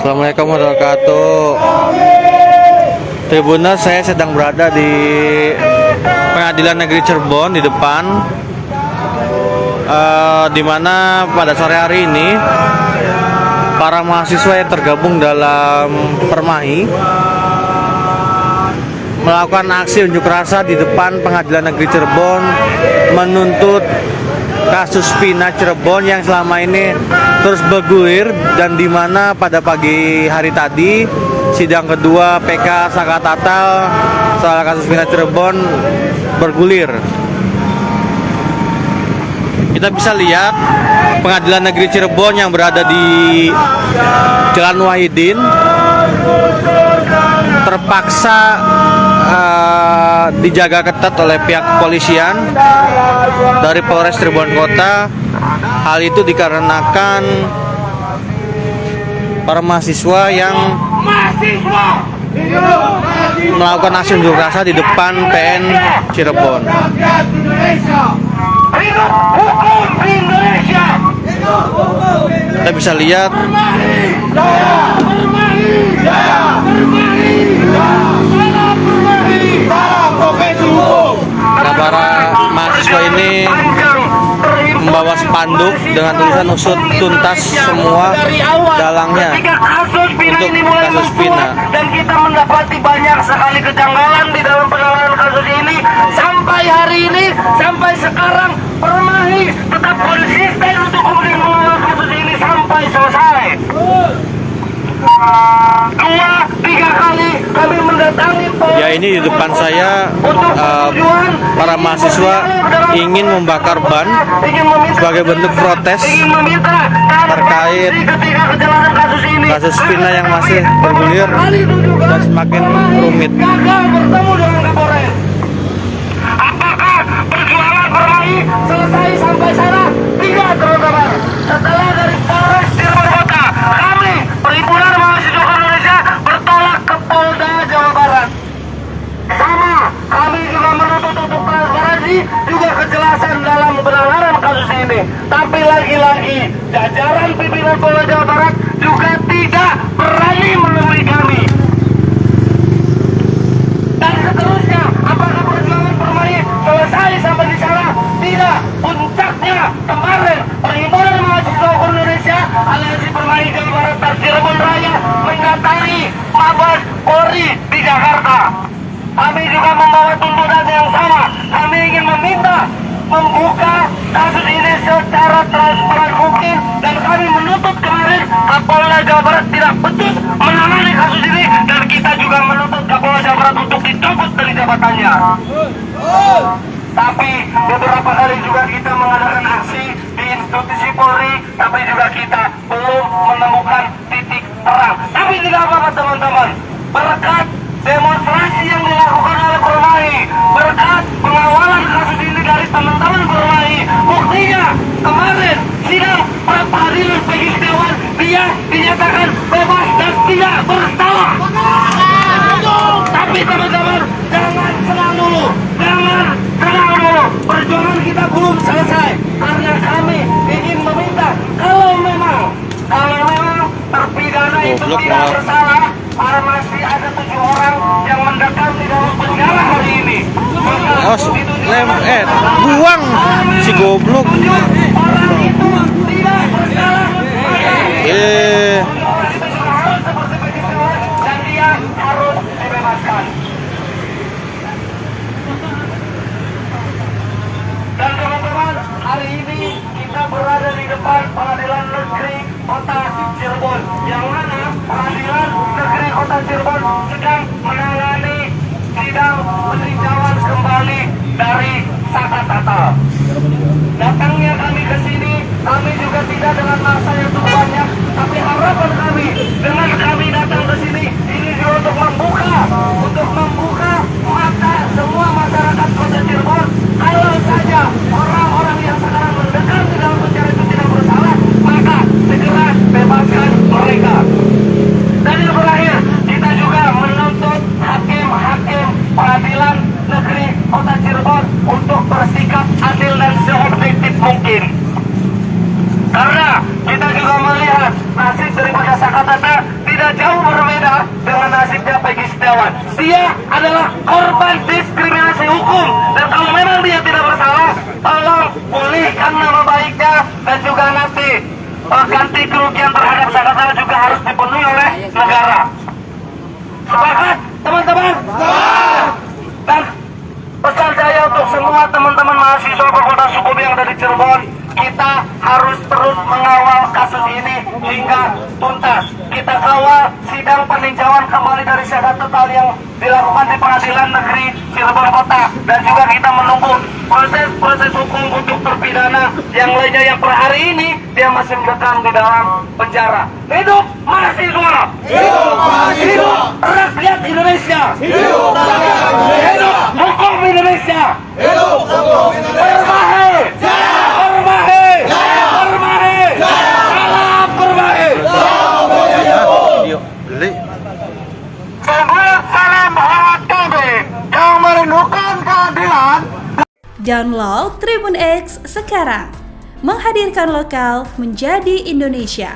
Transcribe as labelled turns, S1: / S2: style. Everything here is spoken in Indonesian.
S1: Assalamualaikum warahmatullahi wabarakatuh. Tribuners, saya sedang berada di Pengadilan Negeri Cirebon di depan, di mana pada sore hari ini para mahasiswa yang tergabung dalam Permai melakukan aksi unjuk rasa di depan Pengadilan Negeri Cirebon menuntut kasus Vina Cirebon yang selama ini terus bergulir, dan di mana pada pagi hari tadi sidang kedua PK Saka Tatal soal kasus Vina Cirebon bergulir. Kita bisa lihat Pengadilan Negeri Cirebon yang berada di Jalan Wahidin terpaksa dijaga ketat oleh pihak kepolisian dari Polres Cirebon Kota. Hal itu dikarenakan para mahasiswa yang melakukan aksi unjuk rasa di depan PN Cirebon. Kita bisa lihat para mahasiswa ini membawa spanduk dengan tulisan "usut tuntas semua dalangnya" untuk kasus Vina.
S2: Dan kita mendapati banyak sekali kejanggalan di dalam penanganan kasus ini. Sampai hari ini, sampai sekarang, Permai tetap konsisten untuk kemudian mengawal kasus ini sampai selesai. 2-3 kali kami mendatangi
S1: ya, ini di depan saya para mahasiswa ingin membakar ban sebagai bentuk protes terkait kasus Vina yang masih bergulir dan semakin rumit.
S2: Apakah perjuangan Permai selesai sampai sana? Tidak, teman-teman. Setelah dari Polres Cirebon Kota, kami Perhimpunan Mahasiswa Indonesia bertolak ke Polda Jawa Barat. Sama, kami juga menuntut untuk transparansi, juga kejelasan dalam penanganan kasus ini. Tapi lagi-lagi jajaran pimpinan Polda Jawa Barat juga tidak berani menemui kami. Dan seterusnya, apakah perjuangan Permai selesai sampai di sana? Tidak. Puncaknya kemarin Perhimpunan Mahasiswa Indonesia Aliansi Permai Jawa Barat dan Cirebon Raya mendatangi Mabes Polri di Jakarta. Kami juga membawa tuntutan yang sama. Kami ingin meminta membuka kasus ini secara transparan mungkin, dan kami menuntut kemarin Kapolda Jawa Barat tidak becus menangani kasus ini, dan kita juga menuntut Kapolda Jawa Barat untuk dicopot dari jabatannya. Tapi beberapa kali juga kita mengadakan aksi di institusi Polri, tapi juga kita belum menemukan titik terang. Tapi tidak apa-apa, teman-teman. Berkat demonstrasi yang dilakukan oleh Permai, berkat pengawalan kasus ini dari teman-teman Permai, buktinya kemarin sidang pra peradilan Peggy Setiawan, dia dinyatakan bebas dan tidak bersalah. Tapi teman-teman, jangan senang dulu, jangan senang dulu. Perjuangan kita belum selesai, karena kami ingin meminta kalau memang terpidana itu tidak bersalah, karena masih ada 7 orang yang mendekam di dalam penjara hari ini.
S1: Buang si goblok.
S2: Orang itu tidak bersalah. Dan dia harus dibebaskan. Dan teman-teman, hari ini kita berada di depan Pengadilan Negeri Kota Cirebon, yang mana Pengadilan Negeri Kota Cirebon sedang menangani sidang peninjauan kembali dari Saka Tatal. Datangnya kami ke sini, kami juga tidak dengan masa yang cukup banyak, tapi harapan kami dengan kami datang ke sini ini juga untuk membuka mata semua masyarakat Kota Cirebon. Kalau saja orang-orang yang sekarang mendekam di dalam penjara itu tidak bersalah, maka segera bebaskan mereka. Dan yang terakhir, kita juga menuntut hakim-hakim Pengadilan Negeri Kota Cirebon untuk bersikap korban diskriminasi hukum. Dan kalau memang dia tidak bersalah, tolong pulihkan nama baiknya dan juga nanti ganti kerugian terhadap saudara juga harus dipenuhi oleh negara. Sepakat, teman-teman? Dan pesan saya untuk semua teman-teman mahasiswa Fakultas Hukum yang ada di Cirebon, kita harus terus mengawal kasus ini hingga tuntas. Kita kawal sidang peninjauan kembali dari syahadat total yang dilakukan di Pengadilan Negeri Cirebon Kota, dan juga kita menunggu proses hukum untuk terpidana yang lainnya yang per hari ini dia masih mendekam di dalam penjara. Hidup mahasiswa! Hidup mahasiswa! Rakyat Indonesia! Hidup rakyat Indonesia! Hidup hukum Indonesia! Hidup hukum Indonesia! Permahe! Permahe! Permahe! Salam Permahe!
S1: Yuk, beli.
S2: Salam HTB yang merindukan keadilan.
S3: Download Tribun X sekarang, menghadirkan lokal menjadi Indonesia.